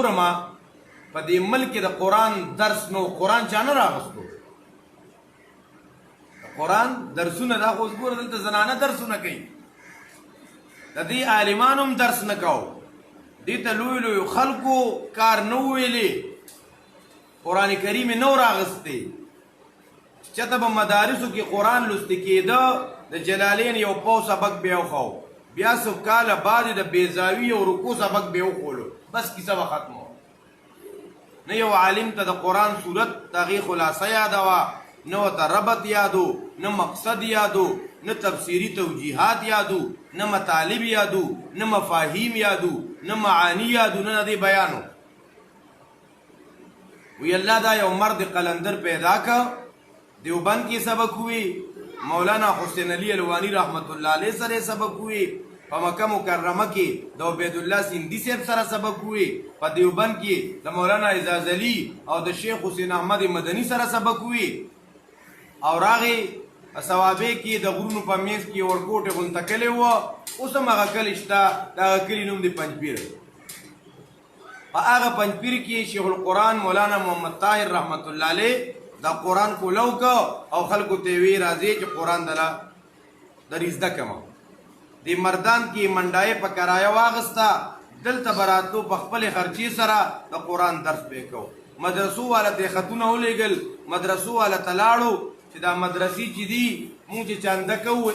ګورم په دې ملک د قرآن درس نو قرآن چا نه راغستو قرآن درسونه دا خو اوس ګوره دلته زنانه درسونه کوي د دې عالمانو هم درس نه کو دې ته لوی لوی خلکو کار نه ویلې قرآن کریم نو راغستی چېرته به مدارسو کې قرآن لوستي کېده د جلالین یو پو سبق بیا وښو بیا څو کاله بعد د بیزاوي او رکوع سبق بیا وښولو بس کیسه به ختمه نه یو عالم ته د قرآن صورت د هغې خلاصه یاده وه نه ورته ربط یادو نه مقصد یادو نه تفسیري توجیحات یادو نه مطالب یادو نه مفاهیم یادو نه معانی یادو نه دې بیانو وی الله دا یو مرد قلندر پیدا که دیوبند کې سبق ہوئی مولانا حسین علی الوانی رحمت الله علیه سره سبق ہوئی په مکه مکرمه کې د عبید الله سیندی صاحب سره سبق ہوئی په دیوبند کې د مولانا اعزاز علی او د شیخ حسین احمد مدنی سره سبق ہوئی او راغی ثوابه کې د غرونو په میز کې ورکوټه غونته کلی وه اوس هم هغه کلی شته د هغه کلي نوم دی پنجپیر په هغه پنجپیر کې شیخ القرآن مولانا محمد طاهر رحمت الله علیه دا قرآن کولو که او خلکو ته وی راځي چې قرآن دله درې زده کړم دې مردان کې منډای په کرایه واغسته دلته به راتلو په خپلې خرچې سره د قرآن درس به یې کوو مدرسو والا ته خطونه ولیږل مدرسو والا ته لاړو چې دا مدرسې چې دي مونږ چې چانده کوو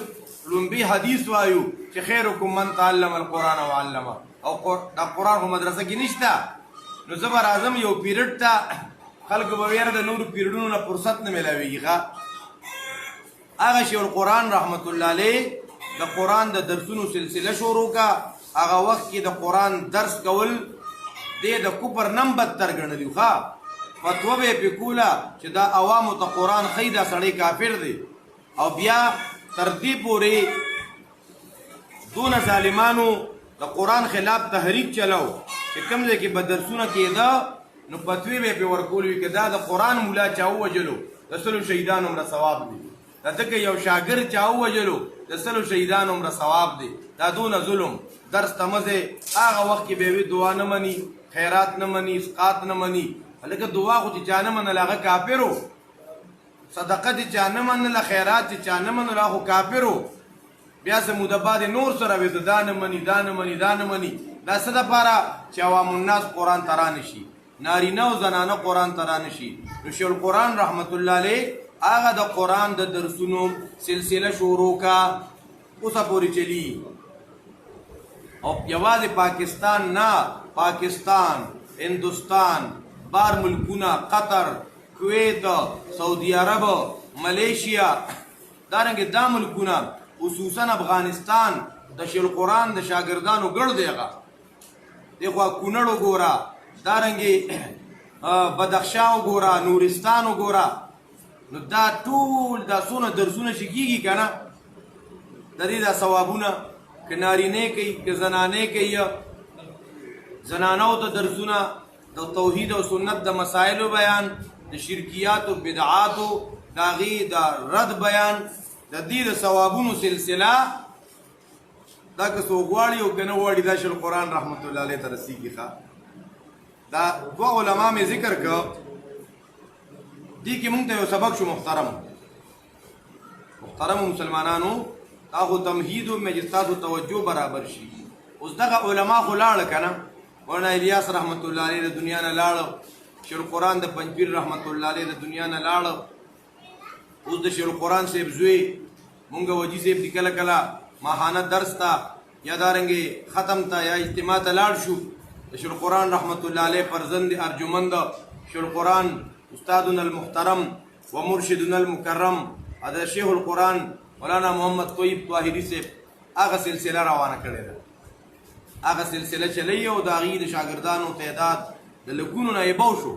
لومبي حدیث وایو چې خیرکم من تعلم القرآن وعلمه او دا قرآن خو مدرسه کې نشته نو زه به راځم یو پیریډ ته خلکو به ویره د نورو پیریډونو نه فرصت نه میلاویږي هغه شیخ القرآن رحمت الله علیه د قرآن د درسونو سلسله شروع کا هغه وخت کې د قرآن درس کول دې د کفر نم بدتر ګڼلي فتوا به یې پې کوله چې دا عوامو ته قرآن ښیي دا سړی کافر دی او بیا تر دې پورې دونه ظالمانو د قرآن خلاف تحریک چلو چې کوم ځای کې به درسونه کېده نو فتوی به یې پې ورکول وي که دا د قرآن ملا چا ووجلو د سلو شهیدانو هومره ثواب دی دا ځکه یو شاګرد چا ووجلو د سلو شهیدانو هومره ثواب دی دا دونه ظلم درس ته مزې هغه وخت کې به وي دعا نه مني خیرات نه مني اسقاط نه مني هلکه دعا خو چې چا نه منله هغه کافر و صدقه چې چا نه منله خیرات چې چا نه منله هغه خو کافر و بیا څه موده بعد نور سره وي دا نه مني دا نه مني دا نه مني دا څه دپاره چې عوام الناس قرآن ته رانشي نارینه او زنانه قرآن ته رانشي نو شیخ القرآن رحمت الله علیه هغه د قرآن د درسونو سلسله شروع کا اوسه پورې چلی او یوازې پاکستان نه پاکستان هندوستان بار ملکونه قطر کویت سعودي عرب ملیشیا دارنګه دا ملکونه خصوصا افغانستان د شیخ القرآن د شاګردانو ګړ دی هغه دغه کونړ وګوره دارنګه بدخشان وګوره نورستان وګوره نو دا ټول دا څونه درسونه چې کېږي که نه د دې دا ثوابونه که نارینې کوي که زنانې کوي زنانو ته درسونه د توحید او سنت د مسایلو بیان د شرکیات او بدعاتو د هغې د رد بیان د دې د ثوابونو سلسله دا که څوک غواړي او که نه غواړي دا شیخ القرآن رحمت الله علیه ته رسېږي دا دوه علما مې ذکر که دې کې مونږ ته یو سبق شو محترمو مسلمانانو دا خو تمهید و چې ستاسو توجه برابر شي اوس دغه علما خو لاړه که نه مولانا الیاس رحمت الله علیه د دنیا نه لاړه شیخ القرآن د پنجپیر رحمت الله علیه د دنیا نه لاړه اوس د شیخ القرآن صاحب زوی مونږ وجي صاحب دي کله کله ماهانه درس ته یا دارنګې ختم ته یا اجتماع ته لاړ شو د شیخ القرآن رحمت الله علیه فرزند ارجمند شیخ القرآن استادنا المحترم و مرشدنا المکرم د شیخ القرآن مولانا محمد طیب طاهري صاحب هغه سلسله روانه کړې ده هغه سلسله چلی او د هغې د شاګردانو تعداد د لکونو نه یې بو شو